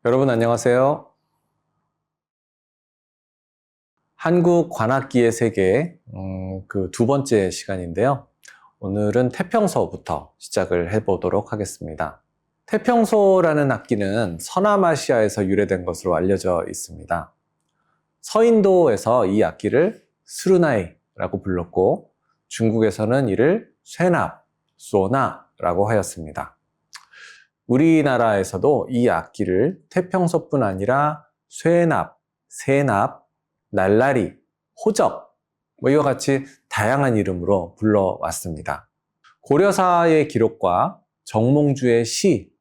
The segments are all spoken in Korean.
여러분 안녕하세요. 한국 관악기의 세계 그 두 번째 시간인데요. 오늘은 태평소부터 시작을 해보도록 하겠습니다. 태평소라는 악기는 서남아시아에서 유래된 것으로 알려져 있습니다. 서인도에서 이 악기를 스루나이라고 불렀고 중국에서는 이를 쇠납, 소나라고 하였습니다. 우리나라에서도 이 악기를 태평소뿐 아니라 쇠납, 세납, 날라리, 호적 이와 같이 다양한 이름으로 불러왔습니다. 고려사의 기록과 정몽주의 시,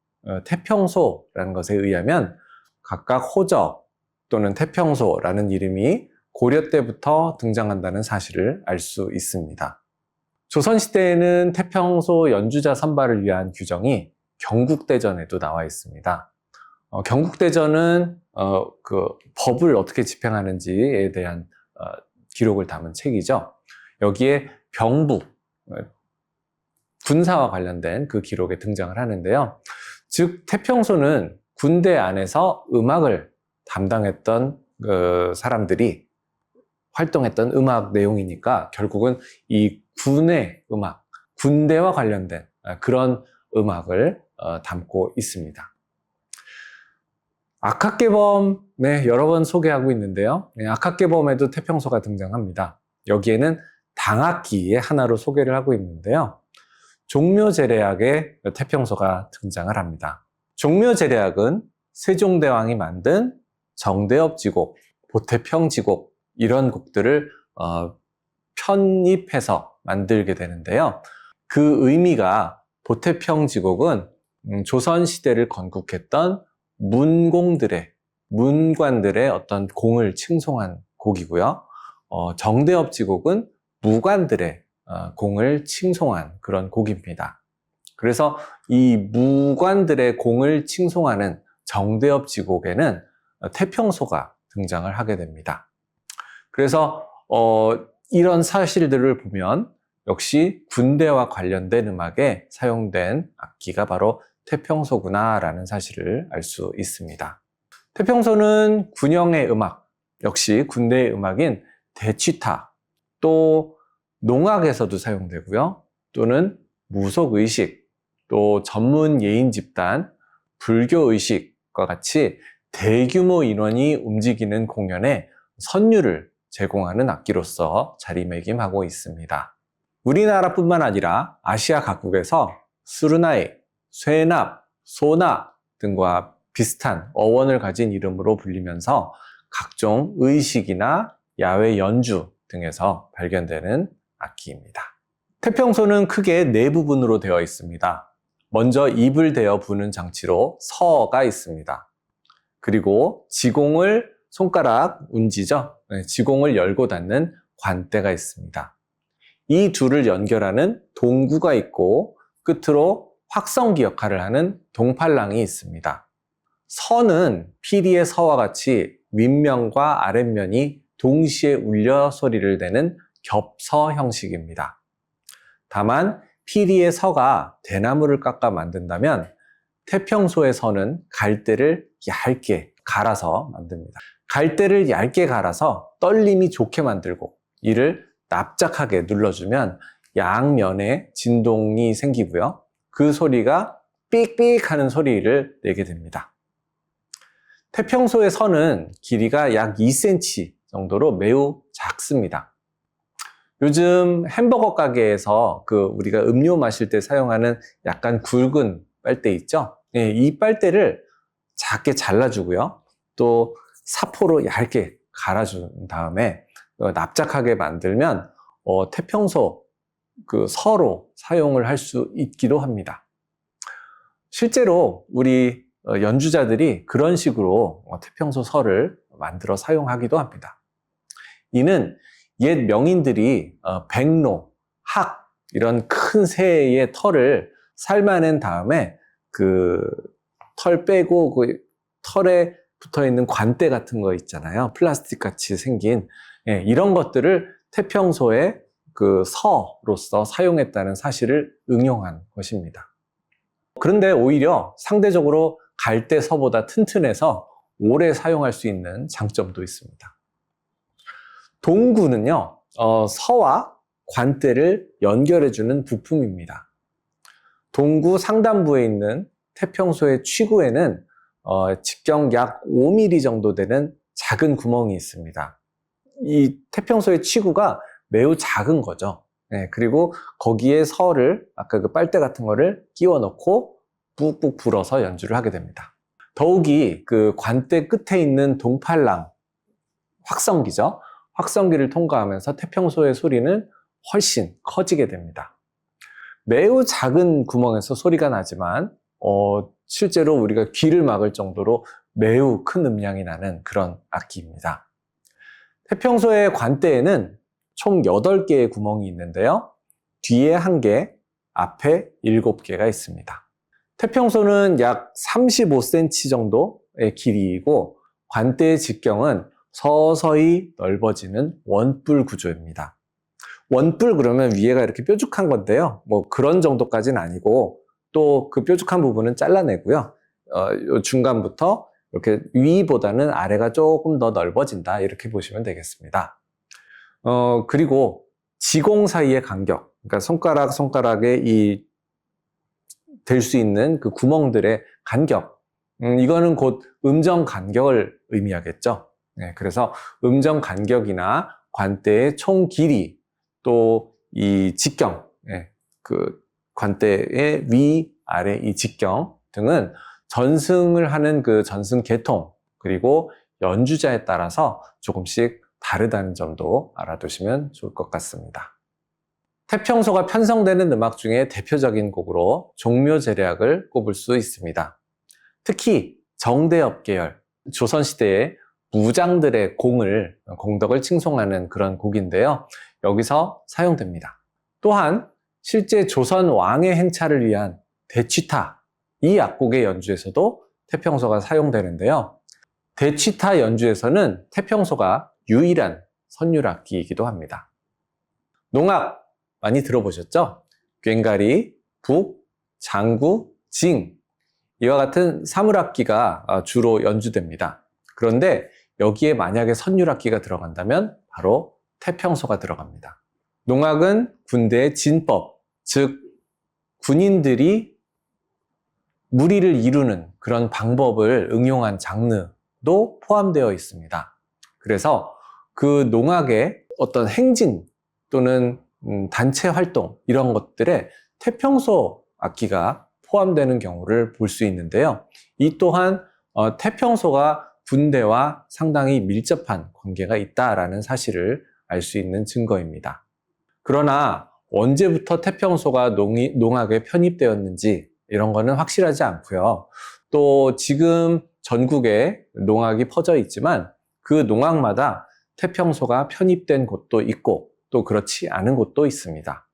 태평소라는 것에 의하면 각각 호적 또는 태평소라는 이름이 고려 때부터 등장한다는 사실을 알 수 있습니다. 조선시대에는 태평소 연주자 선발을 위한 규정이 경국대전에도 나와 있습니다. 경국대전은 그 법을 어떻게 집행하는지에 대한 기록을 담은 책이죠. 여기에 병부, 군사와 관련된 그 기록에 등장을 하는데요. 즉 태평소는 군대 안에서 음악을 담당했던 그 사람들이 활동했던 음악 내용이니까 결국은 이 군의 음악, 군대와 관련된 그런 음악을 담고 있습니다. 악학계범 여러 번 소개하고 있는데요. 악학계범에도 태평소가 등장합니다. 여기에는 당악기의 하나로 소개를 하고 있는데요. 종묘제례악에 태평소가 등장을 합니다. 종묘제례악은 세종대왕이 만든 정대업지곡, 보태평지곡 이런 곡들을 편입해서 만들게 되는데요. 그 의미가 보태평지곡은 조선시대를 건국했던 문관들의 어떤 공을 칭송한 곡이고요. 정대업지곡은 무관들의 공을 칭송한 그런 곡입니다. 그래서 이 무관들의 공을 칭송하는 정대업지곡에는 태평소가 등장을 하게 됩니다. 그래서 이런 사실들을 보면 역시 군대와 관련된 음악에 사용된 악기가 바로 태평소구나 라는 사실을 알 수 있습니다. 태평소는 군영의 음악, 역시 군대의 음악인 대취타, 또 농악에서도 사용되고요. 또는 무속의식, 또 전문 예인 집단, 불교의식과 같이 대규모 인원이 움직이는 공연에 선율을 제공하는 악기로서 자리매김하고 있습니다. 우리나라뿐만 아니라 아시아 각국에서 스루나이, 쇠납, 소나 등과 비슷한 어원을 가진 이름으로 불리면서 각종 의식이나 야외 연주 등에서 발견되는 악기입니다. 태평소는 크게 네 부분으로 되어 있습니다. 먼저 입을 대어 부는 장치로 서가 있습니다. 그리고 지공을 손가락 운지죠. 지공을 열고 닫는 관대가 있습니다. 이 둘을 연결하는 동구가 있고 끝으로 확성기 역할을 하는 동팔랑이 있습니다. 서는 피리의 서와 같이 윗면과 아랫면이 동시에 울려 소리를 내는 겹서 형식입니다. 다만 피리의 서가 대나무를 깎아 만든다면 태평소의 서는 갈대를 얇게 갈아서 만듭니다. 갈대를 얇게 갈아서 떨림이 좋게 만들고 이를 납작하게 눌러주면 양면에 진동이 생기고요. 그 소리가 삑삑 하는 소리를 내게 됩니다. 태평소의 서는 길이가 약 2cm 정도로 매우 작습니다. 요즘 햄버거 가게에서 우리가 음료 마실 때 사용하는 약간 굵은 빨대 있죠? 이 빨대를 작게 잘라주고요. 또 사포로 얇게 갈아준 다음에 납작하게 만들면 태평소 서로 사용을 할 수 있기도 합니다. 실제로 우리 연주자들이 그런 식으로 태평소 서를 만들어 사용하기도 합니다. 이는 옛 명인들이 백로, 학 이런 큰 새의 털을 삶아낸 다음에 그 털 빼고 그 털에 붙어있는 관대 같은 거 있잖아요. 플라스틱 같이 생긴 이런 것들을 태평소의 그 서로서 사용했다는 사실을 응용한 것입니다. 그런데 오히려 상대적으로 갈대서보다 튼튼해서 오래 사용할 수 있는 장점도 있습니다. 동구는요, 서와 관대를 연결해주는 부품입니다. 동구 상단부에 있는 태평소의 취구에는 직경 약 5mm 정도 되는 작은 구멍이 있습니다. 이 태평소의 취구가 매우 작은 거죠. 네, 그리고 거기에 서를 아까 그 빨대 같은 거를 끼워 넣고 꾹꾹 불어서 연주를 하게 됩니다. 더욱이 그 관대 끝에 있는 동팔랑, 확성기죠. 확성기를 통과하면서 태평소의 소리는 훨씬 커지게 됩니다. 매우 작은 구멍에서 소리가 나지만 실제로 우리가 귀를 막을 정도로 매우 큰 음량이 나는 그런 악기입니다. 태평소의 관대에는 총 8개의 구멍이 있는데요. 뒤에 1개, 앞에 7개가 있습니다. 태평소는 약 35cm 정도의 길이이고 관대의 직경은 서서히 넓어지는 원뿔 구조입니다. 원뿔 그러면 위에가 이렇게 뾰족한 건데요. 뭐 그런 정도까지는 아니고 또 그 뾰족한 부분은 잘라내고요. 요 중간부터 이렇게 위보다는 아래가 조금 더 넓어진다 이렇게 보시면 되겠습니다. 그리고 지공 사이의 간격, 그러니까 손가락에 될 수 있는 그 구멍들의 간격, 이거는 곧 음정 간격을 의미하겠죠. 네, 그래서 음정 간격이나 관대의 총 길이, 또 이 직경, 그 관대의 위, 아래 이 직경 등은 전승을 하는 그 전승 계통, 그리고 연주자에 따라서 조금씩 다르다는 점도 알아두시면 좋을 것 같습니다. 태평소가 편성되는 음악 중에 대표적인 곡으로 종묘제략을 꼽을 수 있습니다. 특히 정대업 계열, 조선시대의 무장들의 공덕을 칭송하는 그런 곡인데요. 여기서 사용됩니다. 또한 실제 조선 왕의 행차를 위한 대취타, 이 악곡의 연주에서도 태평소가 사용되는데요. 대취타 연주에서는 태평소가 유일한 선율악기이기도 합니다. 농악 많이 들어보셨죠? 꽹과리, 북, 장구, 징, 이와 같은 사물악기가 주로 연주됩니다. 그런데 여기에 만약에 선율악기가 들어간다면 바로 태평소가 들어갑니다. 농악은 군대의 진법, 즉 군인들이 무리를 이루는 그런 방법을 응용한 장르도 포함되어 있습니다. 그래서 그 농악의 어떤 행진 또는 단체 활동, 이런 것들에 태평소 악기가 포함되는 경우를 볼 수 있는데요. 이 또한 태평소가 군대와 상당히 밀접한 관계가 있다라는 사실을 알 수 있는 증거입니다. 그러나 언제부터 태평소가 농악에 편입되었는지 이런 거는 확실하지 않고요. 또 지금 전국에 농악이 퍼져 있지만 그 농악마다 태평소가 편입된 곳도 있고 또 그렇지 않은 곳도 있습니다.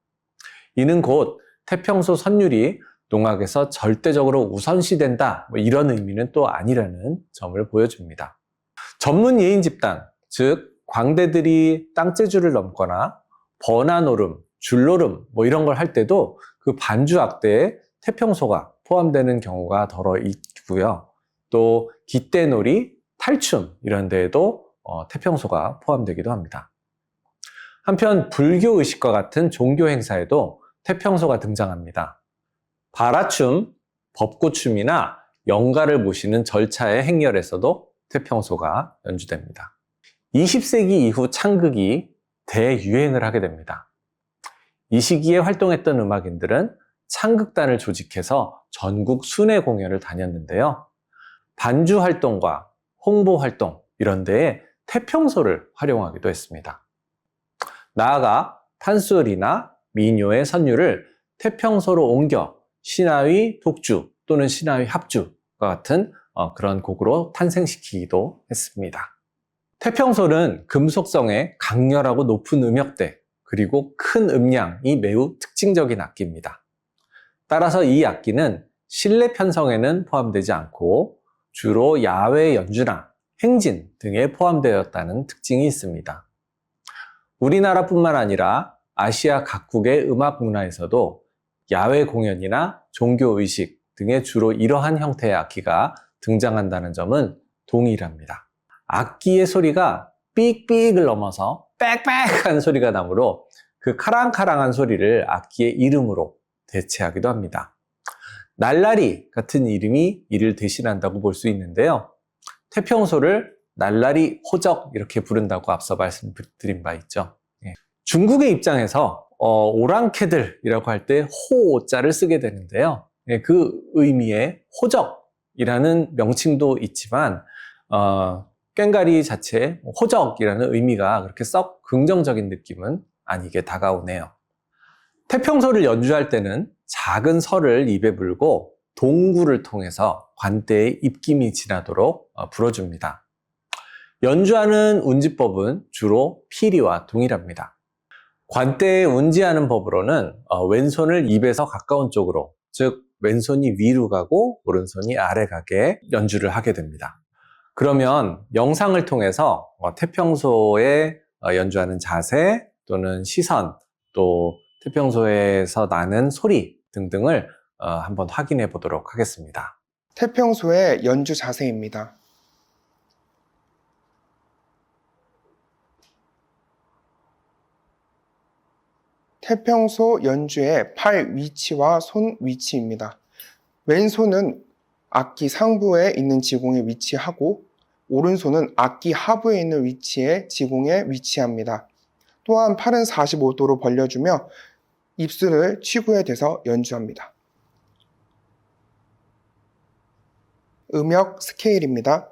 이는 곧 태평소 선율이 농악에서 절대적으로 우선시된다, 이런 의미는 또 아니라는 점을 보여줍니다. 전문 예인 집단, 즉 광대들이 땅재주를 넘거나 번화노름, 줄노름 이런 걸 할 때도 그 반주 악대에 태평소가 포함되는 경우가 더러 있고요. 또 깃대놀이, 탈춤 이런 데에도 태평소가 포함되기도 합니다. 한편 불교 의식과 같은 종교 행사에도 태평소가 등장합니다. 바라춤, 법고춤이나 영가를 모시는 절차의 행렬에서도 태평소가 연주됩니다. 20세기 이후 창극이 대유행을 하게 됩니다. 이 시기에 활동했던 음악인들은 창극단을 조직해서 전국 순회 공연을 다녔는데요. 반주 활동과 홍보 활동 이런 데에 태평소를 활용하기도 했습니다. 나아가 판소리나 민요의 선율을 태평소로 옮겨 신하위 독주 또는 신하위 합주와 같은 그런 곡으로 탄생시키기도 했습니다. 태평소는 금속성의 강렬하고 높은 음역대 그리고 큰 음량이 매우 특징적인 악기입니다. 따라서 이 악기는 실내 편성에는 포함되지 않고 주로 야외 연주나 행진 등에 포함되었다는 특징이 있습니다. 우리나라뿐만 아니라 아시아 각국의 음악 문화에서도 야외 공연이나 종교 의식 등의 주로 이러한 형태의 악기가 등장한다는 점은 동일합니다. 악기의 소리가 삑삑을 넘어서 빽빽한 소리가 나므로 그 카랑카랑한 소리를 악기의 이름으로 대체하기도 합니다. 날라리 같은 이름이 이를 대신한다고 볼 수 있는데요. 태평소를 날라리 호적 이렇게 부른다고 앞서 말씀드린 바 있죠. 중국의 입장에서 오랑캐들이라고 할 때 호자를 쓰게 되는데요. 그 의미의 호적이라는 명칭도 있지만 꽹과리 자체 호적이라는 의미가 그렇게 썩 긍정적인 느낌은 아니게 다가오네요. 태평소를 연주할 때는 작은 설을 입에 물고 동구를 통해서 관대의 입김이 지나도록 불어줍니다. 연주하는 운지법은 주로 피리와 동일합니다. 관대에 운지하는 법으로는 왼손을 입에서 가까운 쪽으로, 즉 왼손이 위로 가고 오른손이 아래 가게 연주를 하게 됩니다. 그러면 영상을 통해서 태평소에 연주하는 자세 또는 시선, 또 태평소에서 나는 소리 등등을 한번 확인해 보도록 하겠습니다. 태평소의 연주 자세입니다. 태평소 연주의 팔 위치와 손 위치입니다. 왼손은 악기 상부에 있는 지공에 위치하고 오른손은 악기 하부에 있는 위치에 지공에 위치합니다. 또한 팔은 45도로 벌려주며 입술을 취구에 대서 연주합니다. 음역 스케일입니다.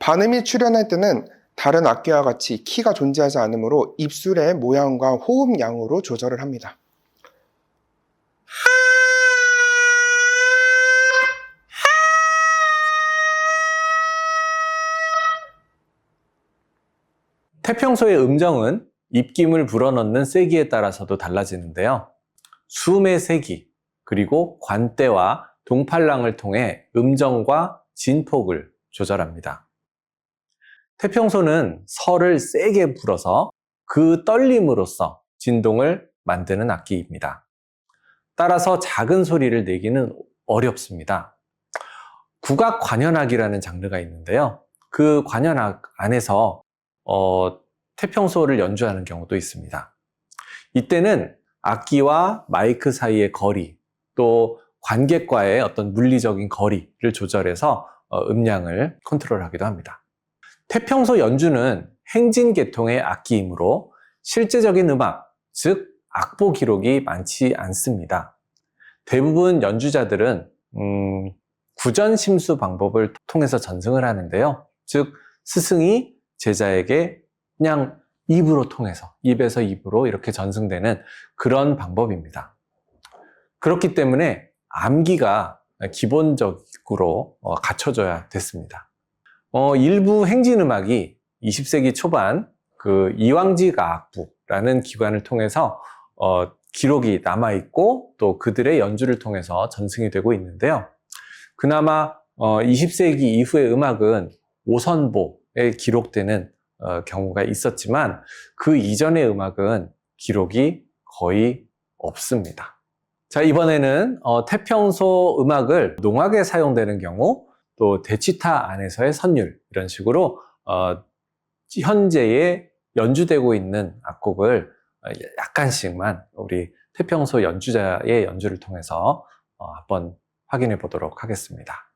반음이 출현할 때는 다른 악기와 같이 키가 존재하지 않으므로 입술의 모양과 호흡량으로 조절을 합니다. 태평소의 음정은 입김을 불어넣는 세기에 따라서도 달라지는데요. 숨의 세기, 그리고 관대와 동팔랑을 통해 음정과 진폭을 조절합니다. 태평소는 설을 세게 불어서 그 떨림으로써 진동을 만드는 악기입니다. 따라서 작은 소리를 내기는 어렵습니다. 국악 관현악이라는 장르가 있는데요. 그 관현악 안에서 태평소를 연주하는 경우도 있습니다. 이때는 악기와 마이크 사이의 거리, 또 관객과의 어떤 물리적인 거리를 조절해서 음량을 컨트롤하기도 합니다. 태평소 연주는 행진 계통의 악기이므로 실제적인 음악, 즉 악보 기록이 많지 않습니다. 대부분 연주자들은 구전심수 방법을 통해서 전승을 하는데요. 즉 스승이 제자에게 그냥 입으로 통해서, 입에서 입으로 이렇게 전승되는 그런 방법입니다. 그렇기 때문에 암기가 기본적으로 갖춰져야 됐습니다. 일부 행진음악이 20세기 초반 그 이왕지 가악부라는 기관을 통해서 기록이 남아있고 또 그들의 연주를 통해서 전승이 되고 있는데요. 그나마 20세기 이후의 음악은 오선보에 기록되는 경우가 있었지만 그 이전의 음악은 기록이 거의 없습니다. 자, 이번에는 태평소 음악을 농악에 사용되는 경우, 또 대치타 안에서의 선율, 이런 식으로 현재에 연주되고 있는 악곡을 약간씩만 우리 태평소 연주자의 연주를 통해서 한번 확인해 보도록 하겠습니다.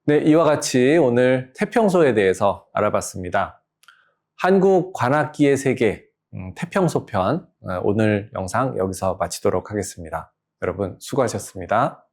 네, 이와 같이 오늘 태평소에 대해서 알아봤습니다. 한국 관악기의 세계 태평소 편 오늘 영상 여기서 마치도록 하겠습니다. 여러분 수고하셨습니다.